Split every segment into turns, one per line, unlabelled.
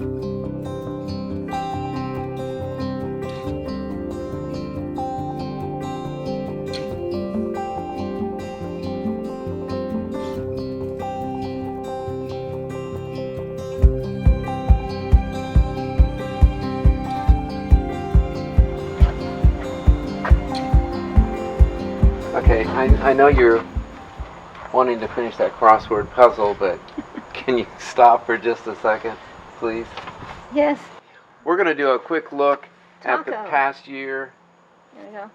Okay, I know you're wanting to finish that crossword puzzle, but can you stop for just a second, please?
Yes.
We're going to do a quick look at the
Taco.
past year
There we go.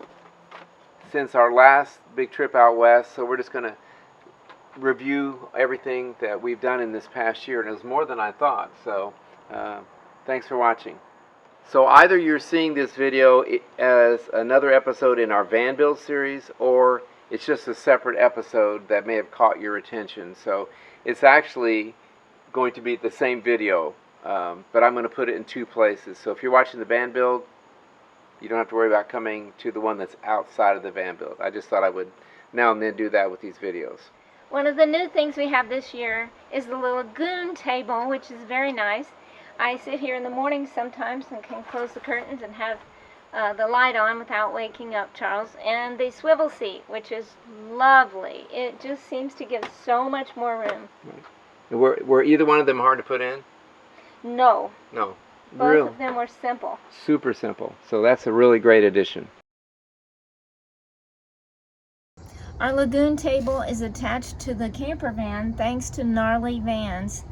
since our last big trip out west. So we're just going to review everything that we've done in this past year, and it was more than I thought. So thanks for watching. So either you're seeing this video as another episode in our van build series, or it's just a separate episode that may have caught your attention. So it's actually going to be the same video, but I'm going to put it in two places. So if you're watching the van build, you don't have to worry about coming to the one that's outside of the van build. I just thought I would now and then do that with these videos.
One of the new things we have this year is the Lagoon Table, which is very nice. I sit here in the morning sometimes and can close the curtains and have the light on without waking up Charles. And the swivel seat, which is lovely. It just seems to give so much more room.
Right. Were either one of them hard to put in?
No.
No.
Both of them were simple.
Super simple. So that's a really great addition.
Our Lagoon Table is attached to the camper van thanks to Gnarly Vans.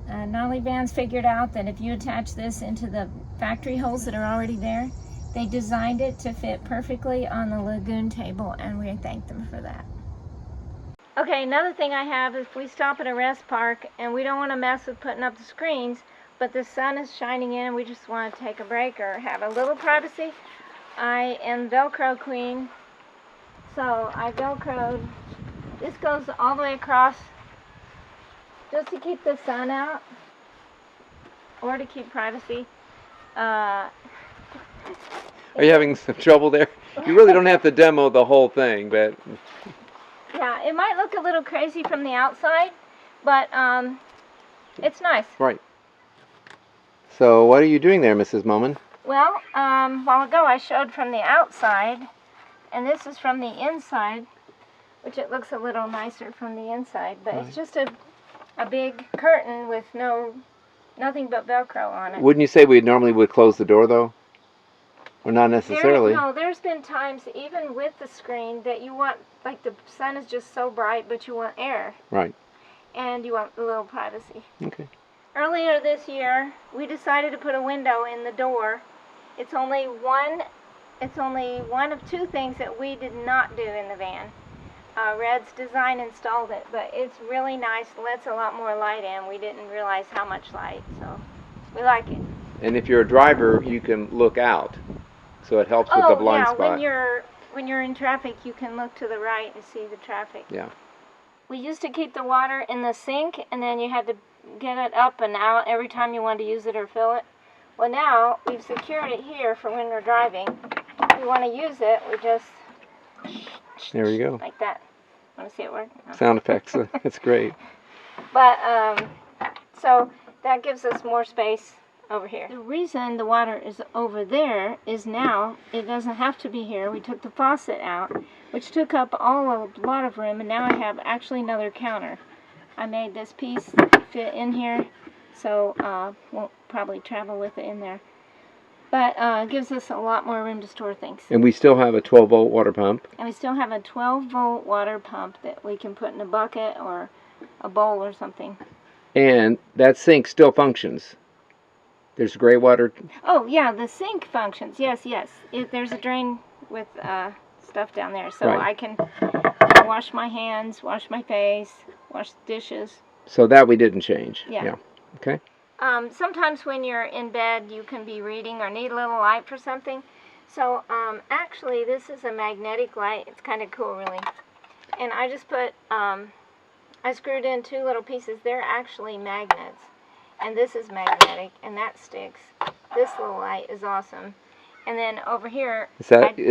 Gnarly Vans figured out that if you attach this into the factory holes that are already there, they designed it to fit perfectly on the Lagoon Table, and we thank them for that. Okay, another thing I have is we stop at a rest park and we don't want to mess with putting up the screens, but the sun is shining in and we just want to take a break or have a little privacy. I am Velcro Queen, so I Velcroed. This goes all the way across just to keep the sun out or to keep privacy.
Are you having some trouble there? You really don't have to demo the whole thing, but...
Yeah, it might look a little crazy from the outside, but it's nice.
Right. So what are you doing there, Mrs. Moman?
Well, a while ago I showed from the outside, and this is from the inside, which it looks a little nicer from the inside, but It's just a big curtain with nothing but Velcro on it.
Wouldn't you say we normally would close the door, though? Or not necessarily?
No, there's been times, even with the screen, that you want, like the sun is just so bright, but you want air.
Right.
And you want a little privacy.
Okay.
Earlier this year, we decided to put a window in the door. It's only one of two things that we did not do in the van. Red's Design installed it, but it's really nice, lets a lot more light in. We didn't realize how much light, so we like it.
And if you're a driver, you can look out, so it helps with the blind spot.
When you're in traffic, you can look to the right and see the traffic.
Yeah.
We used to keep the water in the sink, and then you had to get it up and out every time you wanted to use it or fill it. Well, now we've secured it here for when we're driving. If we want to use it, we just...
There we go.
Like that. Want to see it work? No.
Sound effects. That's great.
But, so that gives us more space over here. The reason the water is over there is now it doesn't have to be here. We took the faucet out, which took up a lot of room, and now I have actually another counter. I made this piece fit in here, so won't probably travel with it in there. But it gives us a lot more room to store things.
And we still have a 12-volt water pump.
And we still have a 12-volt water pump that we can put in a bucket or a bowl or something.
And that sink still functions. There's gray water.
Oh, yeah, the sink functions. Yes. There's a drain with stuff down there. So
Right.
I can wash my hands, wash my face, wash the dishes.
So that we didn't change.
Yeah.
Okay.
Sometimes when you're in bed, you can be reading or need a little light for something. So actually, this is a magnetic light. It's kind of cool, really. And I just put, I screwed in two little pieces. They're actually magnets. And this is magnetic, and that sticks. This little light is awesome. And then over here...
Is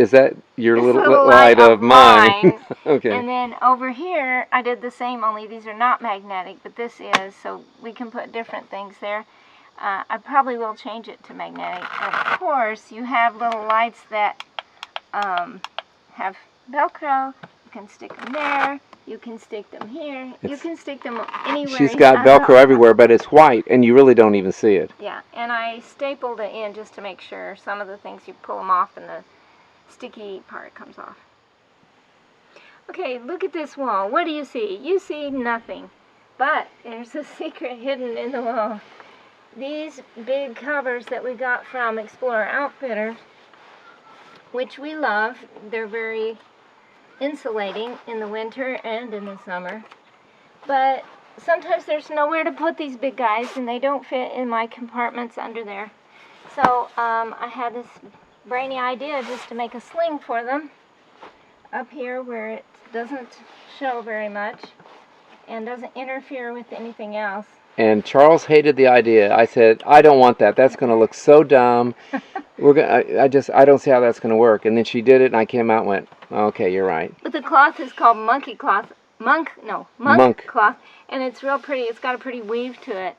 that your little light of mine? Okay.
And then over here, I did the same, only these are not magnetic, but this is, so we can put different things there. I probably will change it to magnetic. Of course, you have little lights that have Velcro. You can stick them there. You can stick them here. You can stick them anywhere.
She's got Velcro everywhere, but it's white, and you really don't even see it.
Yeah, and I stapled it in just to make sure. Some of the things you pull them off and the sticky part comes off. Okay, look at this wall. What do you see? You see nothing. But there's a secret hidden in the wall. These big covers that we got from Explorer Outfitters, which we love, they're very insulating in the winter and in the summer. But sometimes there's nowhere to put these big guys, and they don't fit in my compartments under there. So I had this brainy idea just to make a sling for them up here where it doesn't show very much and doesn't interfere with anything else.
And Charles hated the idea. I said, I don't want that. That's going to look so dumb. I don't see how that's going to work. And then she did it, and I came out and went, okay, you're right.
But the cloth is called monkey cloth. Monk cloth, and it's real pretty. It's got a pretty weave to it.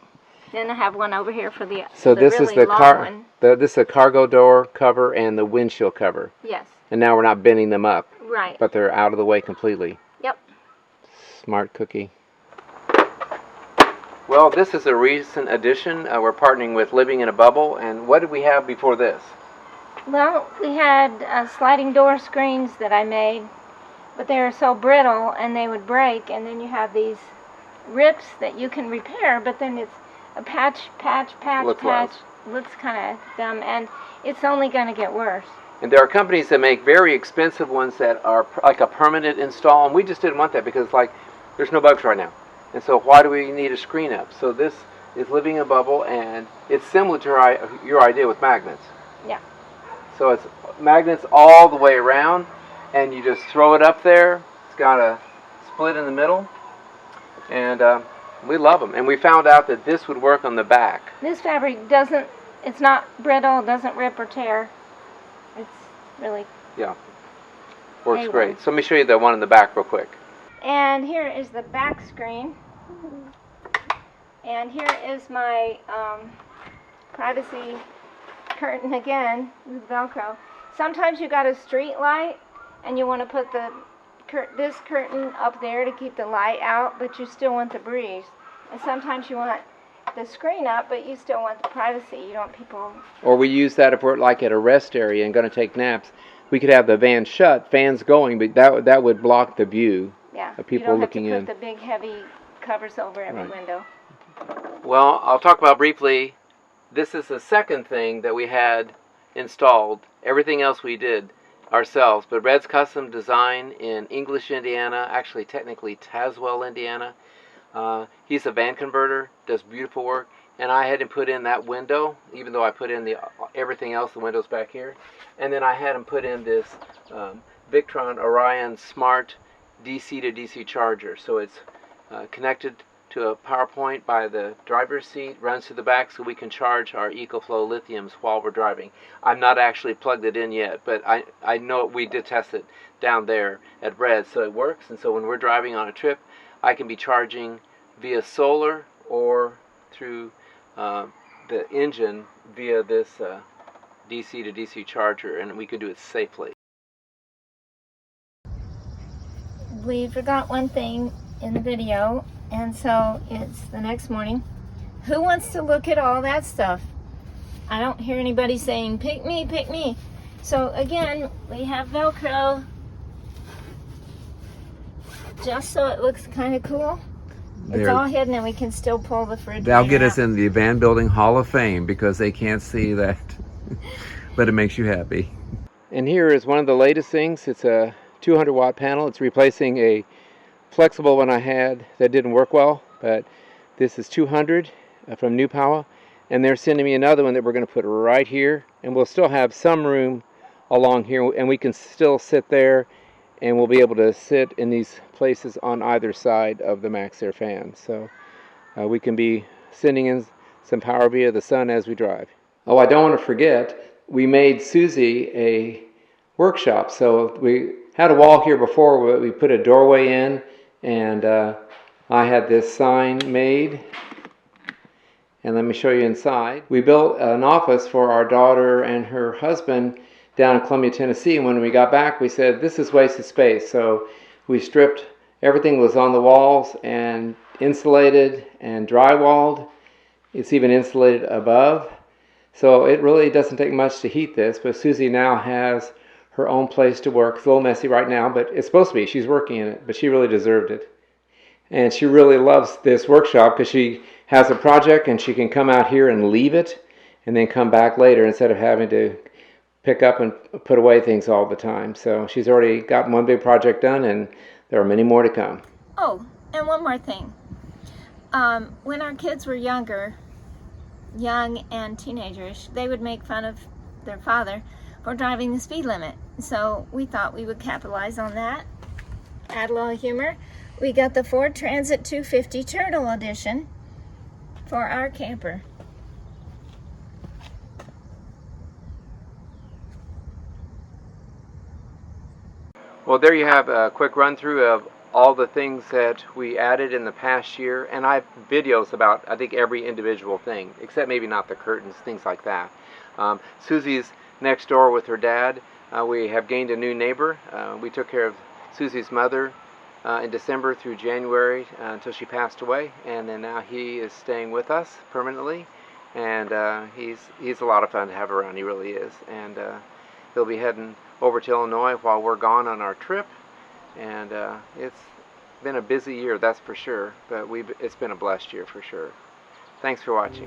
Then I have one over here for the
this
really
is the
long one.
This is a cargo door cover and the windshield cover.
Yes.
And now we're not bending them up.
Right.
But they're out of the way completely.
Yep.
Smart cookie. Well, this is a recent addition. We're partnering with Living in a Bubble. And what did we have before this?
Well, we had sliding door screens that I made, but they were so brittle and they would break. And then you have these rips that you can repair, but then it's a patch. Looks kind of dumb, and it's only going to get worse.
And there are companies that make very expensive ones that are like a permanent install, and we just didn't want that because, like, there's no bugs right now. And so why do we need a screen up? So this is Living in a Bubble, and it's similar to your idea with magnets.
Yeah.
So it's magnets all the way around, and you just throw it up there. It's got a split in the middle, and we love them. And we found out that this would work on the back.
This fabric it's not brittle, it doesn't rip or tear. It's really...
Yeah, works great. So let me show you the one in the back real quick.
And here is the back screen. And here is my privacy curtain again with Velcro. Sometimes you got a street light and you want to put this curtain up there to keep the light out, but you still want the breeze. And sometimes you want the screen up, but you still want the privacy. You don't want people...
Or we use that if we're like at a rest area and going to take naps. We could have the van shut, fans going, but that would block the view of people looking in.
You don't have to put the big heavy covers over every window.
Well, I'll talk about briefly. This is the second thing that we had installed. Everything else we did ourselves, but Red's Custom Design in English, Indiana, actually technically Tazewell, Indiana. He's a van converter, does beautiful work, and I had him put in that window, even though I put in everything else, the windows back here. And then I had him put in this Victron Orion Smart DC to DC charger. So it's connected to a power point by the driver's seat, runs to the back so we can charge our EcoFlow lithiums while we're driving. I'm not actually plugged it in yet, but I know we did test it down there at Red, so it works. And so when we're driving on a trip, I can be charging via solar or through the engine via this DC to DC charger, and we can do it safely.
We forgot one thing in the video, and so it's the next morning. Who wants to look at all that stuff? I don't hear anybody saying, pick me, pick me. So again, we have Velcro just so it looks kind of cool. It's all hidden and we can still pull the fridge.
That'll get us in the Van Building Hall of Fame because they can't see that, but it makes you happy. And here is one of the latest things. It's a 200 watt panel. It's replacing a flexible one I had that didn't work well, but this is 200 from New Power, and they're sending me another one that we're going to put right here, and we'll still have some room along here, and we can still sit there, and we'll be able to sit in these places on either side of the MaxxAir fan. So we can be sending in some power via the sun as we drive. Oh, I don't want to forget, we made Susie a workshop. So we had a wall here before where we put a doorway in, and I had this sign made, and let me show you inside. We built an office for our daughter and her husband down in Columbia, Tennessee, and when we got back we said this is wasted space, so we stripped everything was on the walls and insulated and drywalled. It's even insulated above, so it really doesn't take much to heat this. But Susie now has her own place to work. It's a little messy right now, but it's supposed to be. She's working in it, but she really deserved it. And she really loves this workshop because she has a project and she can come out here and leave it and then come back later instead of having to pick up and put away things all the time. So she's already got one big project done, and there are many more to come.
Oh, and one more thing. When our kids were younger, young and teenagers, they would make fun of their father for driving the speed limit. So we thought we would capitalize on that, add a little humor. We got the Ford Transit 250 Turtle Edition for our camper.
Well, there you have a quick run through of all the things that we added in the past year, and I have videos about I think every individual thing, except maybe not the curtains, things like that. Susie's next door with her dad. We have gained a new neighbor. We took care of Susie's mother in December through January until she passed away, and then now he is staying with us permanently, and he's a lot of fun to have around. He really is, and he'll be heading over to Illinois while we're gone on our trip, and it's been a busy year, that's for sure, but it's been a blessed year for sure. Thanks for watching.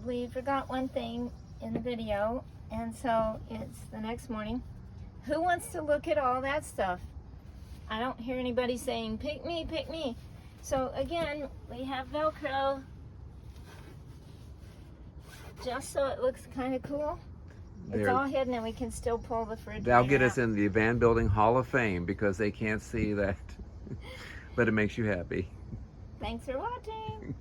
We forgot one thing in the video, and so it's the next morning. Who wants to look at all that stuff? I don't hear anybody saying, pick me, pick me. So again, we have Velcro just so it looks kind of cool. It's all hidden and we can still pull the fridge.
That'll get us in the Van Building Hall of Fame because they can't see that, but it makes you happy.
Thanks for watching.